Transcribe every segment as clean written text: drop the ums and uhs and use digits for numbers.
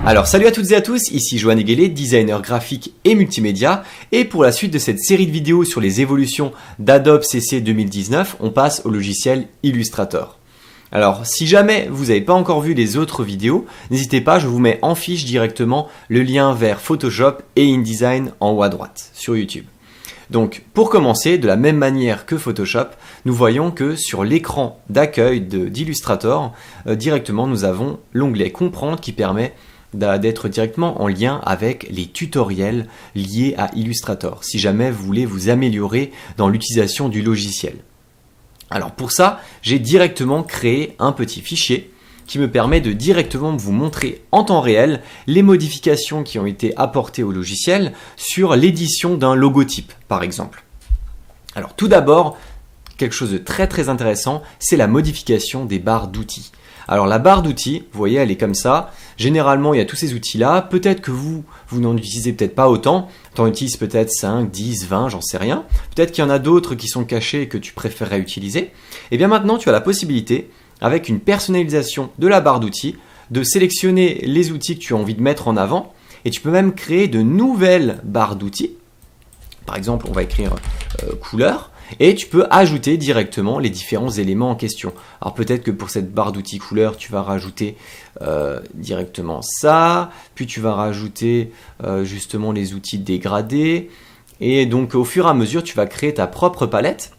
Alors salut à toutes et à tous, ici Johan Eguélé, designer graphique et multimédia, et pour la suite de cette série de vidéos sur les évolutions d'Adobe CC 2019, on passe au logiciel Illustrator. Alors si jamais vous n'avez pas encore vu les autres vidéos, n'hésitez pas, je vous mets en fiche directement le lien vers Photoshop et InDesign en haut à droite sur YouTube. Donc pour commencer, de la même manière que Photoshop, nous voyons que sur l'écran d'accueil d'Illustrator, directement nous avons l'onglet Comprendre qui permet d'être directement en lien avec les tutoriels liés à Illustrator, si jamais vous voulez vous améliorer dans l'utilisation du logiciel. Alors pour ça, j'ai directement créé un petit fichier qui me permet de directement vous montrer en temps réel les modifications qui ont été apportées au logiciel sur l'édition d'un logotype, par exemple. Alors tout d'abord, quelque chose de très intéressant, c'est la modification des barres d'outils. Alors la barre d'outils, vous voyez, elle est comme ça. Généralement, il y a tous ces outils-là. Peut-être que vous n'en utilisez peut-être pas autant. Tu en utilises peut-être 5, 10, 20, j'en sais rien. Peut-être qu'il y en a d'autres qui sont cachés et que tu préférerais utiliser. Et bien maintenant, tu as la possibilité, avec une personnalisation de la barre d'outils, de sélectionner les outils que tu as envie de mettre en avant. Et tu peux même créer de nouvelles barres d'outils. Par exemple, on va écrire couleur. Et tu peux ajouter directement les différents éléments en question. Alors peut-être que pour cette barre d'outils couleur, tu vas rajouter directement ça, puis tu vas rajouter justement les outils dégradés. Et donc au fur et à mesure, tu vas créer ta propre palette.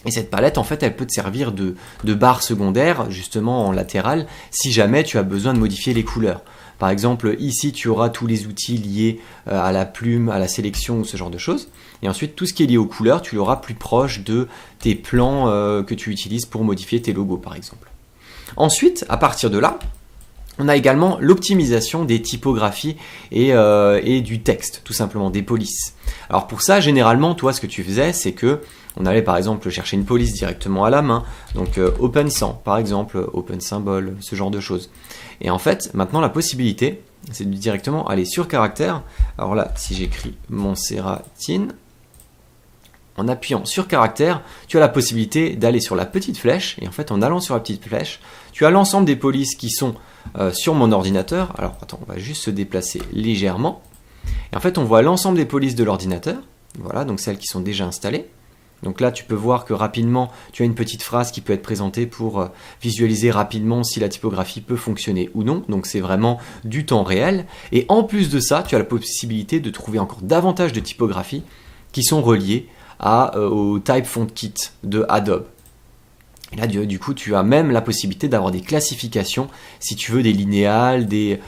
Et cette palette, en fait, elle peut te servir de barre secondaire, justement en latéral, si jamais tu as besoin de modifier les couleurs. Par exemple, ici, tu auras tous les outils liés à la plume, à la sélection ou ce genre de choses. Et ensuite, tout ce qui est lié aux couleurs, tu l'auras plus proche de tes plans que tu utilises pour modifier tes logos, par exemple. Ensuite, à partir de là, on a également l'optimisation des typographies et du texte, tout simplement, des polices. Alors pour ça, généralement, toi, ce que tu faisais, c'est que on allait par exemple chercher une police directement à la main, donc Open 100 par exemple, Open Symbol, ce genre de choses. Et en fait, maintenant la possibilité, c'est de directement aller sur caractère. Alors là, si j'écris Montserratine, en appuyant sur caractère, tu as la possibilité d'aller sur la petite flèche, et en fait en allant sur la petite flèche, tu as l'ensemble des polices qui sont sur mon ordinateur. Alors attends, on va juste se déplacer légèrement. Et en fait, on voit l'ensemble des polices de l'ordinateur, voilà, donc celles qui sont déjà installées. Donc là, tu peux voir que rapidement, tu as une petite phrase qui peut être présentée pour visualiser rapidement si la typographie peut fonctionner ou non. Donc c'est vraiment du temps réel. Et en plus de ça, tu as la possibilité de trouver encore davantage de typographies qui sont reliées au Type Font Kit de Adobe. Et là, du coup, tu as même la possibilité d'avoir des classifications, si tu veux des linéales, des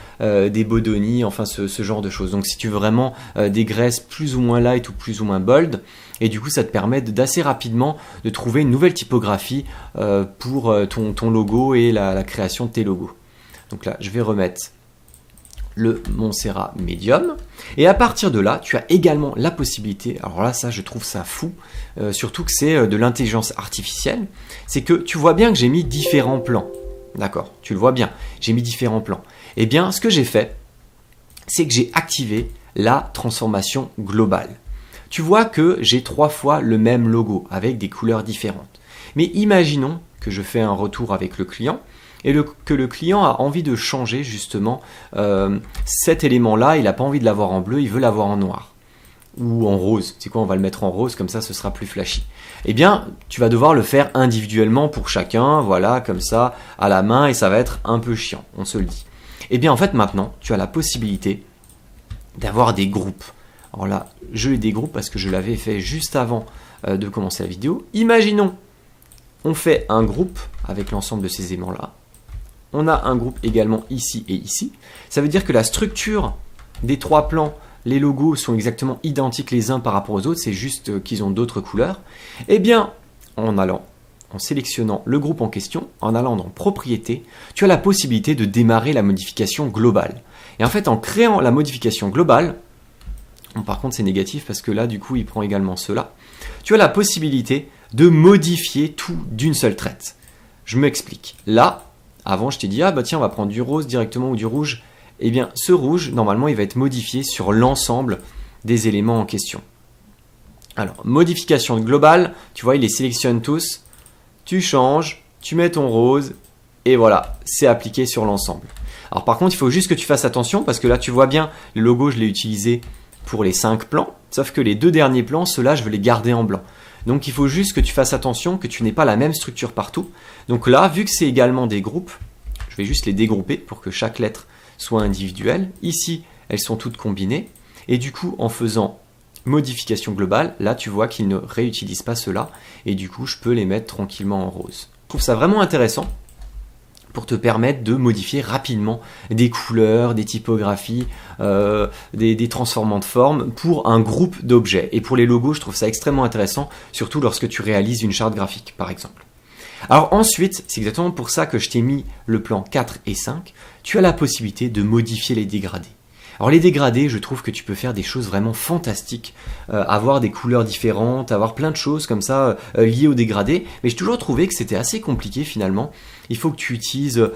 bodoni, enfin ce genre de choses. Donc si tu veux vraiment des graisses plus ou moins light ou plus ou moins bold, et du coup ça te permet d'assez rapidement de trouver une nouvelle typographie pour ton logo et la création de tes logos. Donc là, je vais remettre le Montserrat Medium. Et à partir de là, tu as également la possibilité, alors là, ça, je trouve ça fou, surtout que c'est de l'intelligence artificielle, c'est que tu vois bien que j'ai mis différents plans. D'accord, tu le vois bien, j'ai mis différents plans. Eh bien, ce que j'ai fait, c'est que j'ai activé la transformation globale. Tu vois que j'ai 3 fois le même logo avec des couleurs différentes. Mais imaginons que je fais un retour avec le client et que le client a envie de changer justement cet élément-là, il n'a pas envie de l'avoir en bleu, il veut l'avoir en noir ou en rose. C'est quoi, on va le mettre en rose, comme ça ce sera plus flashy. Eh bien, tu vas devoir le faire individuellement pour chacun, voilà, comme ça, à la main, et ça va être un peu chiant, on se le dit. Eh bien, en fait, maintenant, tu as la possibilité d'avoir des groupes. Alors là, je les dégroupe parce que je l'avais fait juste avant de commencer la vidéo. Imaginons, on fait un groupe avec l'ensemble de ces éléments-là. On a un groupe également ici et ici. Ça veut dire que la structure des 3 plans, les logos sont exactement identiques les uns par rapport aux autres, c'est juste qu'ils ont d'autres couleurs. Eh bien, en sélectionnant le groupe en question, en allant dans Propriétés, tu as la possibilité de démarrer la modification globale. Et en fait, en créant la modification globale, par contre c'est négatif parce que là, du coup, il prend également cela, tu as la possibilité de modifier tout d'une seule traite. Je m'explique. Là, avant, je t'ai dit, ah bah tiens, on va prendre du rose directement ou du rouge. Eh bien, ce rouge, normalement, il va être modifié sur l'ensemble des éléments en question. Alors, modification globale, tu vois, il les sélectionne tous. Tu changes, tu mets ton rose, et voilà, c'est appliqué sur l'ensemble. Alors par contre, il faut juste que tu fasses attention parce que là, tu vois bien, le logo, je l'ai utilisé pour les 5 plans, sauf que les 2 derniers plans, ceux-là, je veux les garder en blanc. Donc il faut juste que tu fasses attention, que tu n'aies pas la même structure partout. Donc là, vu que c'est également des groupes, je vais juste les dégrouper pour que chaque lettre soit individuelle. Ici, elles sont toutes combinées. Et du coup, en faisant modification globale, là, tu vois qu'ils ne réutilisent pas cela. Et du coup, je peux les mettre tranquillement en rose. Je trouve ça vraiment intéressant pour te permettre de modifier rapidement des couleurs, des typographies, des transformants de forme pour un groupe d'objets. Et pour les logos, je trouve ça extrêmement intéressant, surtout lorsque tu réalises une charte graphique, par exemple. Alors ensuite, c'est exactement pour ça que je t'ai mis le plan 4 et 5, tu as la possibilité de modifier les dégradés. Alors les dégradés, je trouve que tu peux faire des choses vraiment fantastiques, avoir des couleurs différentes, avoir plein de choses comme ça liées aux dégradés, mais j'ai toujours trouvé que c'était assez compliqué finalement. Il faut que tu utilises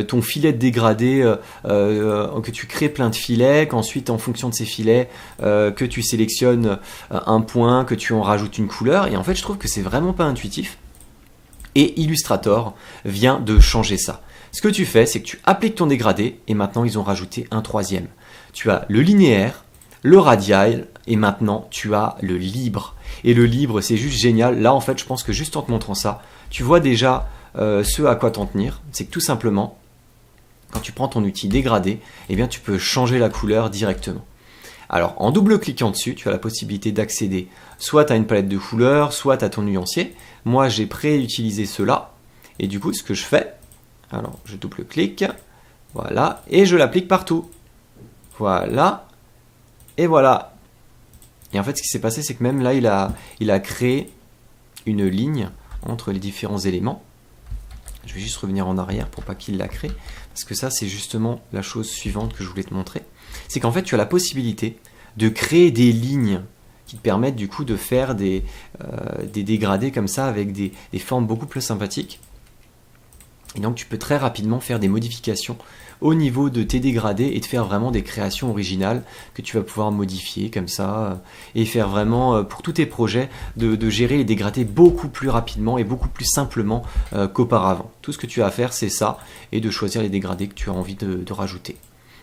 ton filet de dégradé, que tu crées plein de filets, qu'ensuite en fonction de ces filets, que tu sélectionnes un point, que tu en rajoutes une couleur, et en fait je trouve que c'est vraiment pas intuitif. Et Illustrator vient de changer ça. Ce que tu fais, c'est que tu appliques ton dégradé, et maintenant ils ont rajouté un troisième. Tu as le linéaire, le radial, et maintenant tu as le libre. Et le libre, c'est juste génial. Là, en fait, je pense que juste en te montrant ça, tu vois déjà ce à quoi t'en tenir. C'est que tout simplement, quand tu prends ton outil dégradé, eh bien, tu peux changer la couleur directement. Alors, en double-cliquant dessus, tu as la possibilité d'accéder soit à une palette de couleurs, soit à ton nuancier. Moi, j'ai préutilisé cela. Et du coup, ce que je fais, alors je double-clique, voilà, et je l'applique partout. Voilà, et voilà. Et en fait, ce qui s'est passé, c'est que même là, il a créé une ligne entre les différents éléments. Je vais juste revenir en arrière pour pas qu'il la crée, parce que ça, c'est justement la chose suivante que je voulais te montrer. C'est qu'en fait, tu as la possibilité de créer des lignes qui te permettent du coup de faire des dégradés comme ça avec des formes beaucoup plus sympathiques. Et donc, tu peux très rapidement faire des modifications au niveau de tes dégradés et de faire vraiment des créations originales que tu vas pouvoir modifier comme ça et faire vraiment pour tous tes projets de gérer les dégradés beaucoup plus rapidement et beaucoup plus simplement qu'auparavant. Tout ce que tu as à faire, c'est ça, et de choisir les dégradés que tu as envie de rajouter.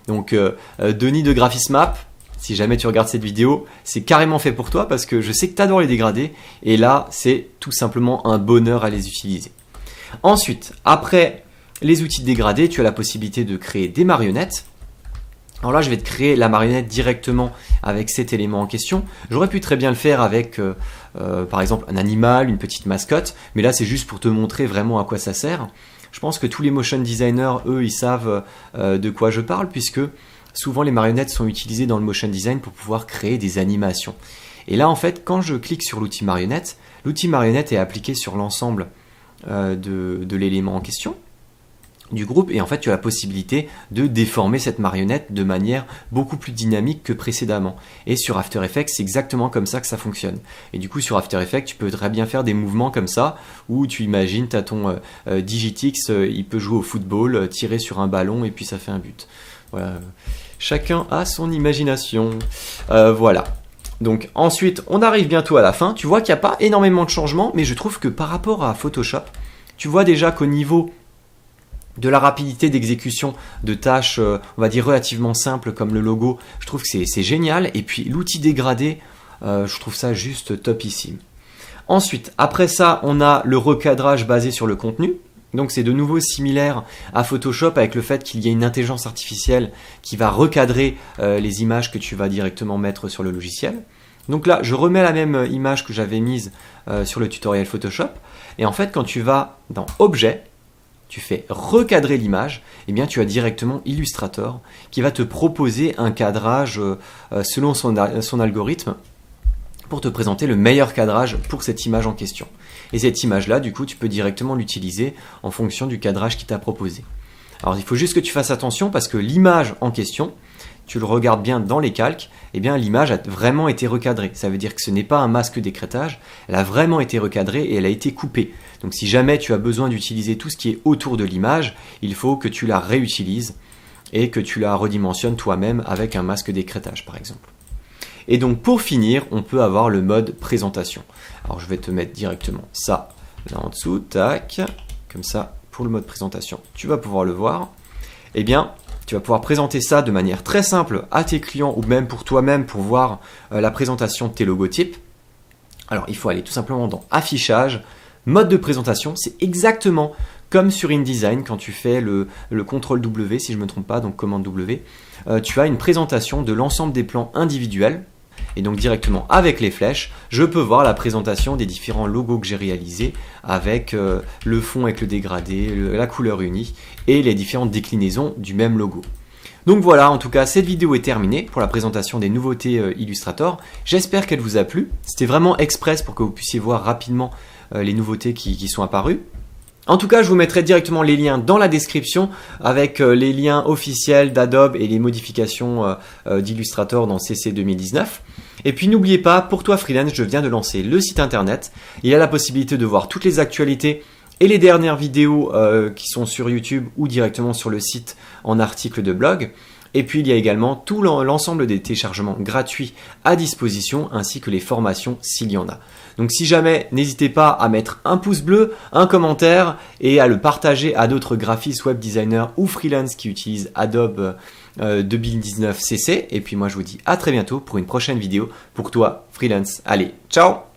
Donc Denis de Graphismap, si jamais tu regardes cette vidéo, c'est carrément fait pour toi parce que je sais que tu adores les dégradés et là c'est tout simplement un bonheur à les utiliser. Ensuite, après les outils de dégradé, tu as la possibilité de créer des marionnettes. Alors là, je vais te créer la marionnette directement avec cet élément en question. J'aurais pu très bien le faire avec, par exemple, un animal, une petite mascotte, mais là, c'est juste pour te montrer vraiment à quoi ça sert. Je pense que tous les motion designers, eux, ils savent de quoi je parle, puisque souvent les marionnettes sont utilisées dans le motion design pour pouvoir créer des animations. Et là, en fait, quand je clique sur l'outil marionnette est appliqué sur l'ensemble de l'élément en question, du groupe, et en fait tu as la possibilité de déformer cette marionnette de manière beaucoup plus dynamique que précédemment. Et sur After Effects, c'est exactement comme ça que ça fonctionne. Et du coup sur After Effects, tu peux très bien faire des mouvements comme ça, où tu imagines, tu as ton Digitix, il peut jouer au football, tirer sur un ballon et puis ça fait un but. Voilà. Chacun a son imagination. Voilà. Donc ensuite, on arrive bientôt à la fin. Tu vois qu'il n'y a pas énormément de changements, mais je trouve que par rapport à Photoshop, tu vois déjà qu'au niveau de la rapidité d'exécution de tâches, on va dire relativement simples comme le logo, je trouve que c'est génial. Et puis l'outil dégradé, je trouve ça juste topissime. Ensuite, après ça, on a le recadrage basé sur le contenu. Donc c'est de nouveau similaire à Photoshop avec le fait qu'il y a une intelligence artificielle qui va recadrer les images que tu vas directement mettre sur le logiciel. Donc là, je remets la même image que j'avais mise sur le tutoriel Photoshop. Et en fait, quand tu vas dans Objet, tu fais recadrer l'image, et bien tu as directement Illustrator qui va te proposer un cadrage selon son algorithme pour te présenter le meilleur cadrage pour cette image en question. Et cette image-là, du coup, tu peux directement l'utiliser en fonction du cadrage qu'il t'a proposé. Alors, il faut juste que tu fasses attention parce que l'image en question, tu le regardes bien dans les calques, eh bien l'image a vraiment été recadrée. Ça veut dire que ce n'est pas un masque d'écrêtage, elle a vraiment été recadrée et elle a été coupée. Donc si jamais tu as besoin d'utiliser tout ce qui est autour de l'image, il faut que tu la réutilises et que tu la redimensionnes toi-même avec un masque d'écrêtage par exemple. Et donc pour finir, on peut avoir le mode présentation. Alors je vais te mettre directement ça là en dessous, tac, comme ça pour le mode présentation. Tu vas pouvoir le voir. Eh bien, Tu vas pouvoir présenter ça de manière très simple à tes clients ou même pour toi-même pour voir la présentation de tes logotypes. Alors, il faut aller tout simplement dans Affichage, Mode de présentation. C'est exactement comme sur InDesign quand tu fais le CTRL W, si je ne me trompe pas, donc commande W. Tu as une présentation de l'ensemble des plans individuels. Et donc directement avec les flèches, je peux voir la présentation des différents logos que j'ai réalisés avec le fond avec le dégradé, la couleur unie et les différentes déclinaisons du même logo. Donc voilà, en tout cas, cette vidéo est terminée pour la présentation des nouveautés Illustrator. J'espère qu'elle vous a plu. C'était vraiment express pour que vous puissiez voir rapidement les nouveautés qui sont apparues. En tout cas, je vous mettrai directement les liens dans la description avec les liens officiels d'Adobe et les modifications d'Illustrator dans CC 2019. Et puis n'oubliez pas, pour toi freelance, je viens de lancer le site internet. Il y a la possibilité de voir toutes les actualités et les dernières vidéos qui sont sur YouTube ou directement sur le site en article de blog. Et puis il y a également tout l'ensemble des téléchargements gratuits à disposition ainsi que les formations s'il y en a. Donc si jamais, n'hésitez pas à mettre un pouce bleu, un commentaire et à le partager à d'autres graphistes, web designers ou freelance qui utilisent Adobe 2019 CC. Et puis moi je vous dis à très bientôt pour une prochaine vidéo pour toi freelance. Allez, ciao!